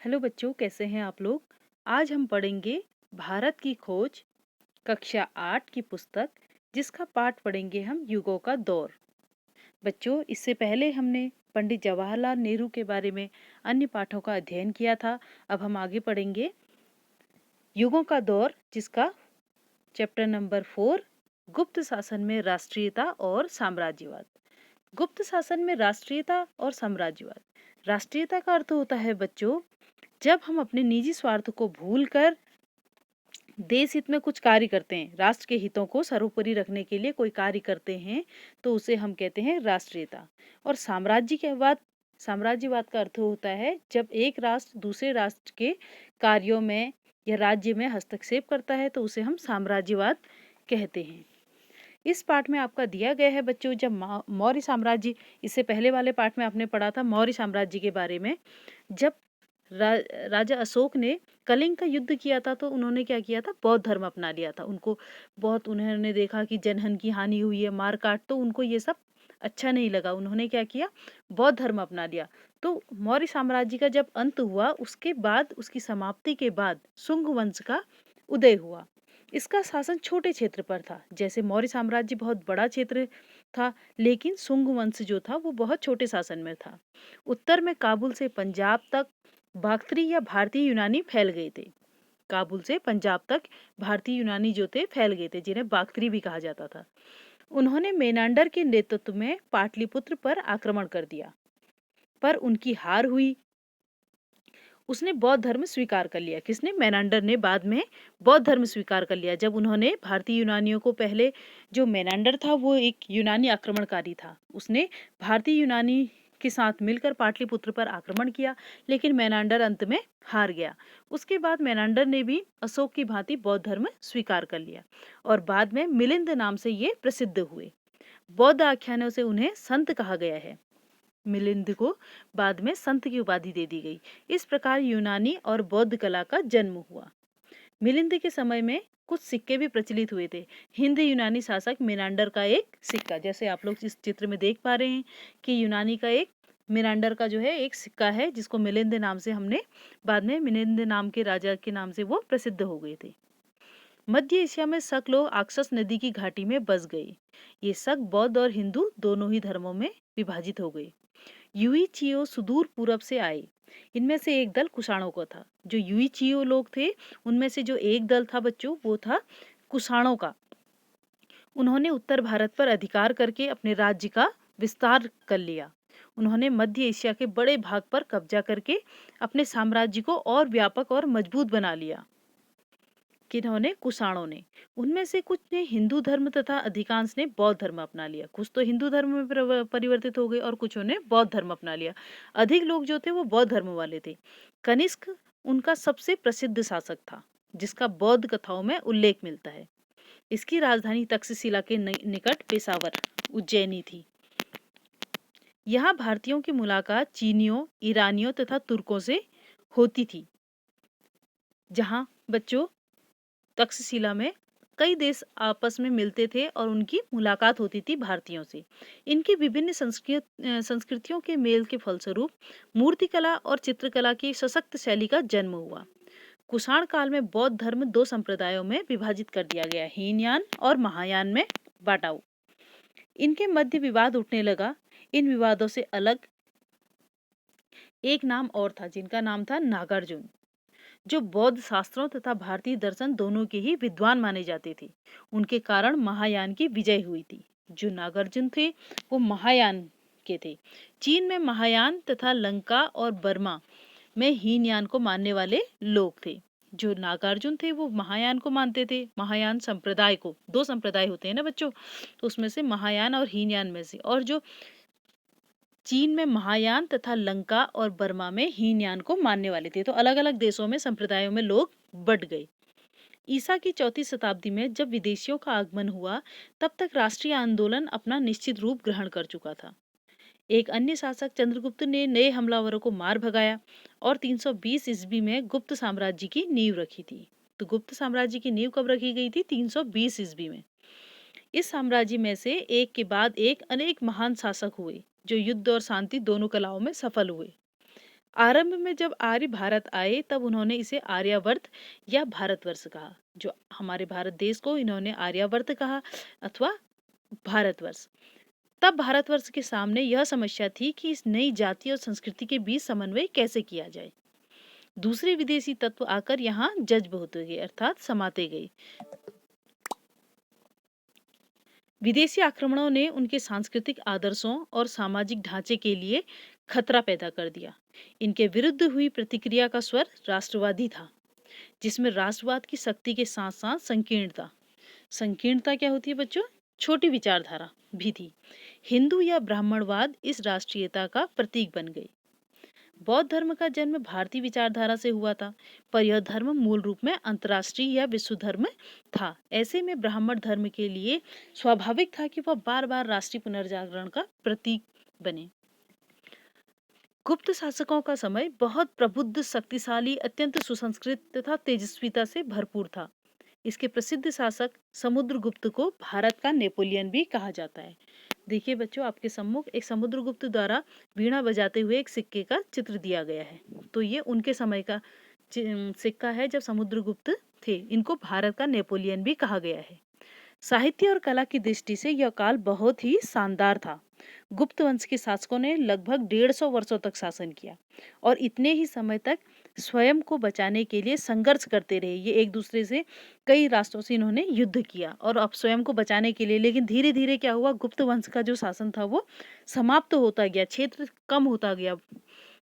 Hello बच्चों, कैसे हैं आप लोग। आज हम पढ़ेंगे भारत की खोज, कक्षा 8 की पुस्तक, जिसका पाठ पढ़ेंगे हम युगों का दौर। बच्चों, इससे पहले हमने पंडित जवाहरलाल नेहरू के बारे में अन्य पाठों का अध्ययन किया था। अब हम आगे पढ़ेंगे युगों का दौर, जिसका चैप्टर नंबर 4, गुप्त शासन में राष्ट्रीयता और साम्राज्यवाद। गुप्त शासन में राष्ट्रीयता और साम्राज्यवाद। राष्ट्रीयता का अर्थ होता है बच्चों, जब हम अपने निजी स्वार्थ को भूलकर देश हित में कुछ कार्य करते हैं, राष्ट्र के हितों को सर्वोपरि रखने के लिए कोई कार्य करते हैं, तो उसे हम कहते हैं राष्ट्रीयता। और साम्राज्यवाद का अर्थ होता है जब एक राष्ट्र दूसरे राष्ट्र के कार्यों में या राज्य में हस्तक्षेप करता है, तो उसे हम साम्राज्यवाद कहते हैं। इस पाठ में आपका दिया गया है बच्चों, जब मौर्य साम्राज्य, इससे पहले वाले पाठ में आपने पढ़ा था मौर्य साम्राज्य के बारे में। जब राजा अशोक ने कलिंग का युद्ध किया था, तो उन्होंने क्या किया था, बौद्ध धर्म अपना लिया था। उन्होंने देखा कि जनहन की हानि हुई है, मार काट, तो उनको ये सब अच्छा नहीं लगा। उन्होंने क्या किया, बौद्ध धर्म अपना लिया। तो मौर्य साम्राज्य का जब अंत हुआ, उसके बाद, उसकी समाप्ति के बाद शुंग वंश का उदय हुआ। इसका शासन छोटे क्षेत्र पर था। जैसे मौर्य साम्राज्य बहुत बड़ा क्षेत्र था, लेकिन शुंग वंश जो था वो बहुत छोटे शासन में था। उत्तर में काबुल से पंजाब तक बाख्तरी या भारतीय यूनानी फैल गए थे। काबुल से पंजाब तक भारतीय यूनानी जो थे फैल गए थे, जिन्हें बाख्तरी भी कहा जाता था। उन्होंने मेनांडर के नेतृत्व में पाटलिपुत्र पर आक्रमण कर दिया, पर उनकी हार हुई। उसने बौद्ध धर्म स्वीकार कर लिया। किसने? मेनांडर ने बाद में बौद्ध धर्म स्वीकार कर लिया, जब उन्होंने भारतीय यूनानियों को, पहले जो मेनांडर था वो एक यूनानी आक्रमणकारी था, उसने भारतीय यूनानी के साथ मिलकर पाटलिपुत्र पर आक्रमण किया, लेकिन मेनांडर अंत में हार गया। उसके बाद मेनांडर ने भी अशोक की भांति बौद्ध धर्म स्वीकार कर लिया, और बाद में मिलिंद नाम से ये प्रसिद्ध हुए। बौद्ध आख्यानों से उन्हें संत कहा गया है। मिलिंद को बाद में संत की उपाधि दे दी गई। इस प्रकार यूनानी और बौद्ध कला का जन्म हुआ। मिलिंद के समय में कुछ सिक्के भी प्रचलित हुए थे। हिंद यूनानी शासक मेनांडर का एक सिक्का, जैसे आप लोग इस चित्र में देख पा रहे हैं कि यूनानी का एक, मेनांडर का जो है एक सिक्का है, जिसको मिलिंद नाम से हमने, बाद में मिलिंद नाम के राजा के नाम से वो प्रसिद्ध हो गए थे। मध्य एशिया में शक लोग आक्सस नदी की घाटी में बस गए। ये शक बौद्ध और हिंदू दोनों ही धर्मों में विभाजित हो गए। यूई चियो सुदूर पूरब से आए। इनमें से एक दल कुषाणों का था। जो यूई चियो लोग थे, उनमें से जो एक दल था बच्चों, वो था कुषाणों का। उन्होंने उत्तर भारत पर अधिकार करके अपने राज्य का विस्तार कर लिया। उन्होंने मध्य एशिया के बड़े भाग पर कब्जा करके अपने साम्राज्य को और व्यापक और मजबूत बना लिया। किन्होंने? कुषाणों ने। उनमें से कुछ ने हिंदू धर्म तथा अधिकांश ने बौद्ध धर्म अपना लिया। कुछ तो हिंदू धर्म में परिवर्तित हो गए और कुछों ने बौद्ध धर्म अपना लिया। अधिक लोग जो थे वो बौद्ध धर्म वाले थे। कनिष्क उनका सबसे प्रसिद्ध शासक था, जिसका बौद्ध कथाओं में उल्लेख मिलता है। इसकी राजधानी तक्षशिला के निकट पेशावर, उज्जैनी थी। यहाँ भारतीयों की मुलाकात चीनियों, ईरानियों तथा तुर्कों से होती थी। जहाँ बच्चों तक्षशिला में कई देश आपस में मिलते थे और उनकी मुलाकात होती थी भारतीयों से। इनकी विभिन्न संस्कृतियों के मेल के फलस्वरूप मूर्तिकला और चित्रकला की सशक्त शैली का जन्म हुआ। कुषाण काल में बौद्ध धर्म दो संप्रदायों में विभाजित कर दिया गया, हीनयान और महायान में बांटा। इनके मध्य विवाद उठने लगा। इन विवादों से अलग एक नाम और था, जिनका नाम था नागार्जुन, जो बौद्ध शास्त्रों तथा भारतीय दर्शन दोनों के ही विद्वान माने जाते थे। उनके कारण महायान की विजय हुई थी। जो नागार्जुन थे वो महायान के थे। चीन में महायान तथा लंका और बर्मा में हीनयान को मानने वाले लोग थे। जो नागार्जुन थे वो महायान को मानते थे, महायान संप्रदाय को। दो संप्रदाय होते हैं ना बच्चों, तो उसमें से महायान और हीनयान में से। और जो चीन में महायान तथा लंका और बर्मा में हीनयान को मानने वाले थे। तो अलग अलग देशों में, संप्रदायों में लोग बट गए। ईसा की 4वीं शताब्दी में जब विदेशियों का आगमन हुआ, तब तक राष्ट्रीय आंदोलन अपना निश्चित रूप ग्रहण कर चुका था। एक अन्य शासक चंद्रगुप्त ने नए हमलावरों को मार भगाया और 320 ईस्वी में गुप्त साम्राज्य की नींव रखी थी। तो गुप्त साम्राज्य की नींव कब रखी गई थी? 320 ईस्वी में। इस साम्राज्य में से एक के बाद एक अनेक महान शासक हुए, जो युद्ध और शांति दोनों कलाओं में सफल हुए। आरंभ में जब आर्य भारत आए तब उन्होंने इसे आर्यावर्त या भारतवर्ष कहा। जो हमारे भारत देश को इन्होंने आर्यावर्त कहा अथवा भारतवर्ष। तब भारतवर्ष के सामने यह समस्या थी कि इस नई जाति और संस्कृति के बीच समन्वय कैसे किया जाए। दूसरे विदेशी तत्व आकर यहाँ जज्ब होते गए अर्थात समाते गए। विदेशी आक्रमणों ने उनके सांस्कृतिक आदर्शों और सामाजिक ढांचे के लिए खतरा पैदा कर दिया। इनके विरुद्ध हुई प्रतिक्रिया का स्वर राष्ट्रवादी था, जिसमें राष्ट्रवाद की शक्ति के साथ साथ संकीर्णता क्या होती है बच्चों? छोटी विचारधारा भी थी। हिंदू या ब्राह्मणवाद इस राष्ट्रीयता का प्रतीक बन गई। बौद्ध धर्म का जन्म भारतीय विचारधारा से हुआ था, पर यह धर्म मूल रूप में अंतर्राष्ट्रीय या विश्व धर्म था। ऐसे में ब्राह्मण धर्म के लिए स्वाभाविक था कि वह बार बार राष्ट्रीय पुनर्जागरण का प्रतीक बने। गुप्त शासकों का समय बहुत प्रबुद्ध, शक्तिशाली, अत्यंत सुसंस्कृत तथा तेजस्विता से भरपूर था। इसके प्रसिद्ध शासक समुद्रगुप्त को भारत का नेपोलियन भी कहा जाता है। देखिए बच्चों, आपके सम्मुख एक समुद्रगुप्त द्वारा वीणा बजाते हुए एक सिक्के का चित्र दिया गया है। तो ये उनके समय का सिक्का है जब समुद्रगुप्त थे। इनको भारत का नेपोलियन भी कहा गया है। साहित्य और कला की दृष्टि से यह काल बहुत ही शानदार था। गुप्त वंश के शासकों ने लगभग 150 वर्षों तक शासन किया और इतने ही समय तक स्वयं को बचाने के लिए संघर्ष करते रहे। ये एक दूसरे से, कई राष्ट्रों से इन्होंने युद्ध किया और अब स्वयं को बचाने के लिए। लेकिन धीरे धीरे क्या हुआ, गुप्त वंश का जो शासन था वो समाप्त होता गया, क्षेत्र कम होता गया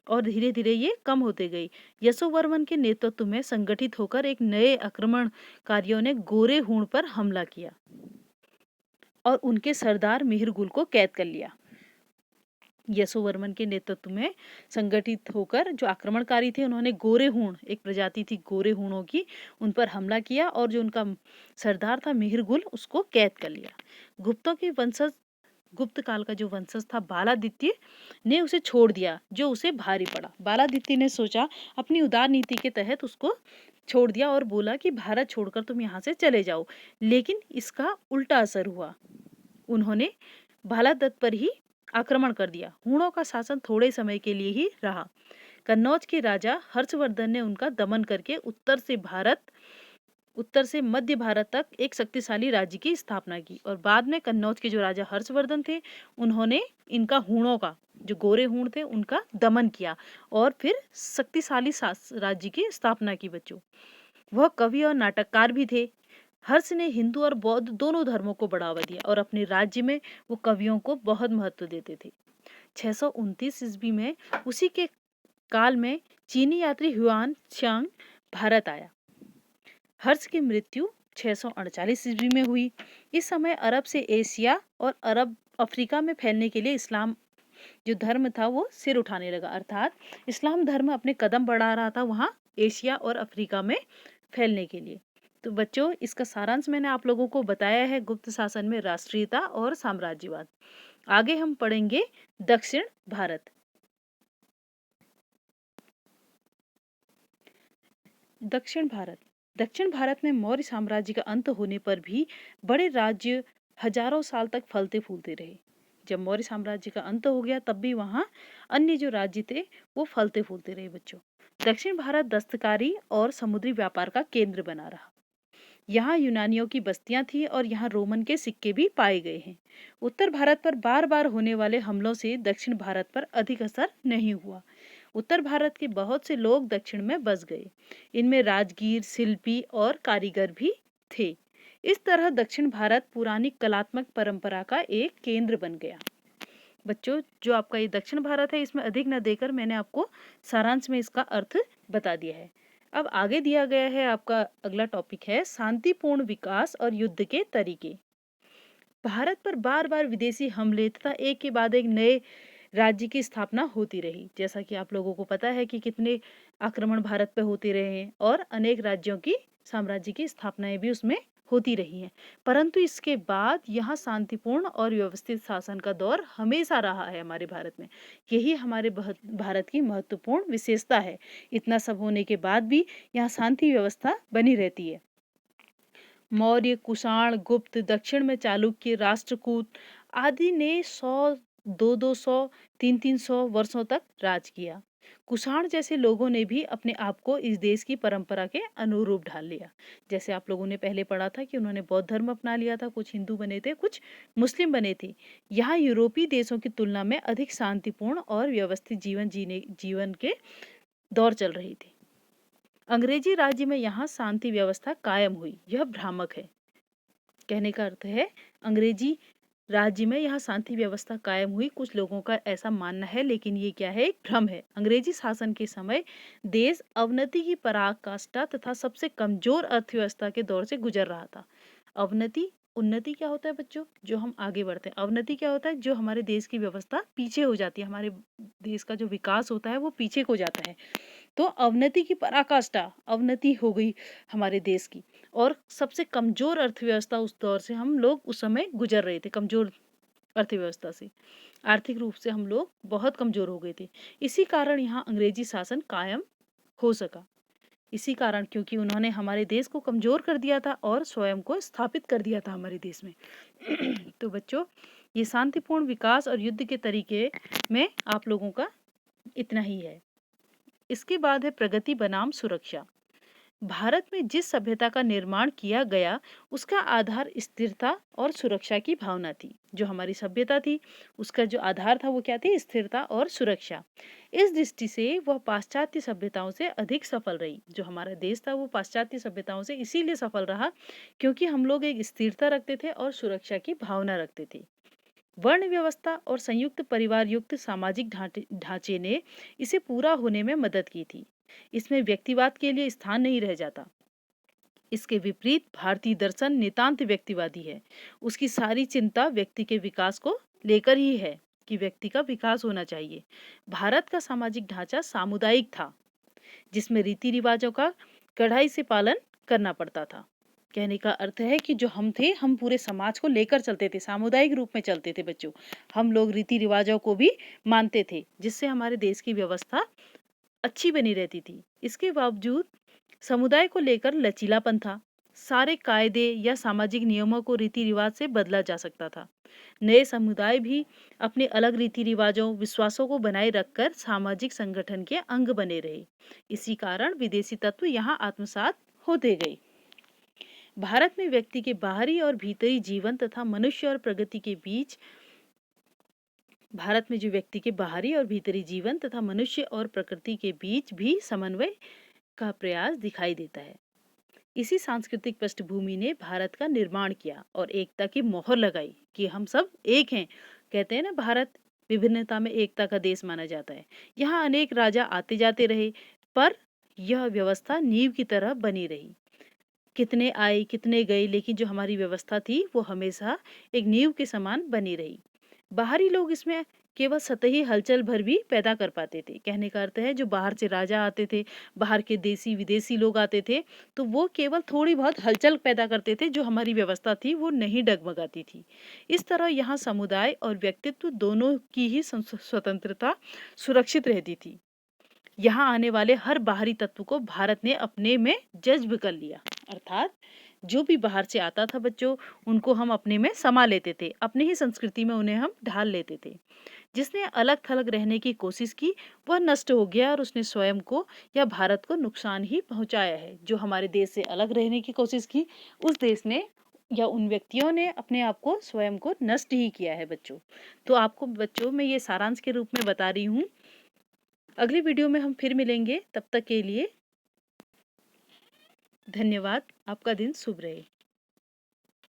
और धीरे धीरे ये कम होते गई। यशोवर्मन के नेतृत्व में संगठित होकर एक नए आक्रमणकारियों ने गोरे हूण पर हमला किया और उनके सरदार मिहिरगुल को कैद कर लिया। यशोवर्मन के नेतृत्व में संगठित होकर जो आक्रमणकारी थे, उन्होंने गोरे हूण, एक प्रजाति थी गोरे हूणों की, उन पर हमला किया और जो उनका सरदार था मिहिरगुल, उसको कैद कर लिया। गुप्तों के वंशज, गुप्त काल का जो वंशज था बालादित्य ने उसे छोड़ दिया, जो उसे भारी पड़ा। बालादित्य ने सोचा, अपनी उदार नीति के तहत उसको छोड़ दिया और बोला कि भारत छोड़कर तुम यहाँ से चले जाओ। लेकिन इसका उल्टा असर हुआ, उन्होंने बालादत्त पर ही आक्रमण कर दिया। हूणों का शासन थोड़े समय के लिए ही रहा। कन्नौज के राजा हर्षवर्धन ने उनका दमन करके उत्तर से मध्य भारत तक एक शक्तिशाली राज्य की स्थापना की और बाद में कन्नौज के जो राजा हर्षवर्धन थे, उन्होंने इनका हूणों का, जो गोरे हूण थे, उनका दमन किया और फिर शक्तिशाली राज्य की स्थापना की। बच्चों, वह कवि और नाटककार भी थे। हर्ष ने हिंदू और बौद्ध दोनों धर्मों को बढ़ावा दिया और अपने राज्य में वो कवियों को बहुत महत्व देते थे। 629 ईस्वी में उसी के काल में चीनी यात्री हुआन त्सांग भारत आया। हर्ष की मृत्यु 648 ईस्वी में हुई। इस समय अरब से एशिया और अरब अफ्रीका में फैलने के लिए इस्लाम जो धर्म था वो सिर उठाने लगा, अर्थात इस्लाम धर्म अपने कदम बढ़ा रहा था वहाँ एशिया और अफ्रीका में फैलने के लिए। तो बच्चों, इसका सारांश मैंने आप लोगों को बताया है, गुप्त शासन में राष्ट्रीयता और साम्राज्यवाद। आगे हम पढ़ेंगे दक्षिण भारत। दक्षिण भारत में मौर्य साम्राज्य का अंत होने पर भी बड़े राज्य हजारों साल तक फलते फूलते रहे। जब मौर्य साम्राज्य का अंत हो गया तब भी वहाँ अन्य जो राज्य थे वो फलते फूलते रहे। बच्चों, दक्षिण भारत दस्तकारी और समुद्री व्यापार का केंद्र बना रहा। यहाँ यूनानियों की बस्तियां थी और यहाँ रोमन के सिक्के भी पाए गए हैं। उत्तर भारत पर बार बार होने वाले हमलों से दक्षिण भारत पर अधिक असर नहीं हुआ। उत्तर भारत के बहुत से लोग दक्षिण में बस गए। इनमें राजगीर, शिल्पी और कारीगर भी थे। इस तरह दक्षिण भारत पुरानी कलात्मक परंपरा का एक केंद्र बन गया। बच्चों, जो आपका ये दक्षिण भारत है, इसमें अधिक न देकर मैंने आपको सारांश में इसका अर्थ बता दिया है। अब आगे दिया गया है आपका अगला टॉपिक है शांतिपूर्ण विकास और युद्ध के तरीके। भारत पर बार बार विदेशी हमले तथा एक के बाद एक नए राज्य की स्थापना होती रही। जैसा कि आप लोगों को पता है कि कितने आक्रमण भारत पे होते रहे हैं और अनेक राज्यों की, साम्राज्य की स्थापनाएं भी उसमें होती रही हैं। परंतु इसके बाद यहाँ शांतिपूर्ण और व्यवस्थित शासन का दौर हमेशा रहा है हमारे भारत में। यही हमारे भारत की महत्वपूर्ण विशेषता है। इतना सब होने के बाद भी यहाँ शांति व्यवस्था बनी रहती है। मौर्य, कुषाण, गुप्त, दक्षिण में चालुक्य, राष्ट्रकूट आदि ने 100, 200, 300 वर्षों तक राज किया। कुषाण जैसे लोगों ने भी अपने आप को इस देश की परंपरा के अनुरूप ढाल लिया। जैसे आप लोगों ने पहले पढ़ा था कि उन्होंने बौद्ध धर्म अपना लिया था, कुछ हिंदू बने थे, कुछ मुस्लिम बने थे। यहाँ यूरोपीय देशों की तुलना में अधिक शांतिपूर्ण और व्यवस्थित जीवन के दौर चल रही थी। अंग्रेजी राज्य में यहाँ शांति व्यवस्था कायम हुई, यह भ्रामक है। कहने का अर्थ है अंग्रेजी राज्य में यहाँ शांति व्यवस्था कायम हुई, कुछ लोगों का ऐसा मानना है, लेकिन ये क्या है, एक भ्रम है। अंग्रेजी शासन के समय देश अवनति की पराकाष्ठा तथा सबसे कमजोर अर्थव्यवस्था के दौर से गुजर रहा था। अवनति, उन्नति क्या होता है बच्चों, जो हम आगे बढ़ते हैं। अवनति क्या होता है, जो हमारे देश की व्यवस्था पीछे हो जाती है, हमारे देश का जो विकास होता है वो पीछे को जाता है। तो अवनति की पराकाष्ठा, अवनति हो गई हमारे देश की, और सबसे कमजोर अर्थव्यवस्था उस दौर से हम लोग उस समय गुजर रहे थे, कमजोर अर्थव्यवस्था से। आर्थिक रूप से हम लोग बहुत कमजोर हो गए थे। इसी कारण यहाँ अंग्रेजी शासन कायम हो सका। इसी कारण, क्योंकि उन्होंने हमारे देश को कमजोर कर दिया था और स्वयं को स्थापित कर दिया था हमारे देश में। तो बच्चों, ये शांतिपूर्ण विकास और युद्ध के तरीके में आप लोगों का इतना ही है। इसके बाद है प्रगति बनाम सुरक्षा। भारत में जिस सभ्यता का निर्माण किया गया उसका आधार स्थिरता और सुरक्षा की भावना थी। जो हमारी सभ्यता थी उसका जो आधार था वो क्या थी, स्थिरता और सुरक्षा। इस दृष्टि से वह पाश्चात्य सभ्यताओं से अधिक सफल रही। जो हमारा देश था वो पाश्चात्य सभ्यताओं से इसीलिए सफल रहा क्योंकि हम लोग एक स्थिरता रखते थे और सुरक्षा की भावना रखते थे। वर्ण व्यवस्था और संयुक्त परिवार युक्त सामाजिक ढांचे ने इसे पूरा होने में मदद की थी। इसमें व्यक्तिवाद के लिए स्थान नहीं रह जाता। इसके विपरीत भारतीय दर्शन नितांत व्यक्तिवादी है। उसकी सारी चिंता व्यक्ति के विकास को लेकर ही है कि व्यक्ति का विकास होना चाहिए। भारत का सामाजिक ढांचा सामुदायिक था, जिसमें रीति रिवाजों का कड़ाई से पालन करना पड़ता था। कहने का अर्थ है कि जो हम थे, हम पूरे समाज को लेकर चलते थे, सामुदायिक रूप में चलते थे बच्चों। हम लोग रीति रिवाजों को भी मानते थे, जिससे हमारे देश की व्यवस्था अच्छी बनी रहती थी। इसके बावजूद समुदाय को लेकर लचीलापन था। सारे कायदे या सामाजिक नियमों को रीति रिवाज से बदला जा सकता था। नए समुदाय भी अपने अलग रीति रिवाजों, विश्वासों को बनाए रखकर सामाजिक संगठन के अंग बने रहे। इसी कारण विदेशी तत्व यहाँ आत्मसात होते गए। भारत में व्यक्ति के बाहरी और भीतरी जीवन तथा मनुष्य और प्रगति के बीच भारत में जो व्यक्ति के बाहरी और भीतरी जीवन तथा मनुष्य और प्रकृति के बीच भी समन्वय का प्रयास दिखाई देता है। इसी सांस्कृतिक पृष्ठभूमि ने भारत का निर्माण किया और एकता की मोहर लगाई कि हम सब एक हैं। कहते हैं ना, भारत विभिन्नता में एकता का देश माना जाता है। यहाँ अनेक राजा आते जाते रहे, पर यह व्यवस्था नींव की तरह बनी रही। कितने आए कितने गए, लेकिन जो हमारी व्यवस्था थी वो हमेशा एक नींव के समान बनी रही। बाहरी लोग इसमें केवल सतही हलचल भर भी पैदा कर पाते थे। कहने का अर्थ है, जो बाहर से राजा आते थे, बाहर के देसी विदेशी लोग आते थे, तो वो केवल थोड़ी बहुत हलचल पैदा करते थे, जो हमारी व्यवस्था थी वो नहीं डगमगाती थी। इस तरह यहाँ समुदाय और व्यक्तित्व दोनों की ही स्वतंत्रता सुरक्षित रहती थी। यहाँ आने वाले हर बाहरी तत्व को भारत ने अपने में जज्ब कर लिया। अर्थात जो भी बाहर से आता था बच्चों, उनको हम अपने में समा लेते थे, अपनी ही संस्कृति में उन्हें हम ढाल लेते थे। जिसने अलग थलग रहने की कोशिश की वह नष्ट हो गया और उसने स्वयं को या भारत को नुकसान ही पहुंचाया है। जो हमारे देश से अलग रहने की कोशिश की, उस देश ने या उन व्यक्तियों ने अपने आप को, स्वयं को नष्ट ही किया है बच्चों। तो आपको बच्चों मैं ये सारांश के रूप में बता रही हूँ। अगली वीडियो में हम फिर मिलेंगे, तब तक के लिए धन्यवाद। आपका दिन शुभ रहे।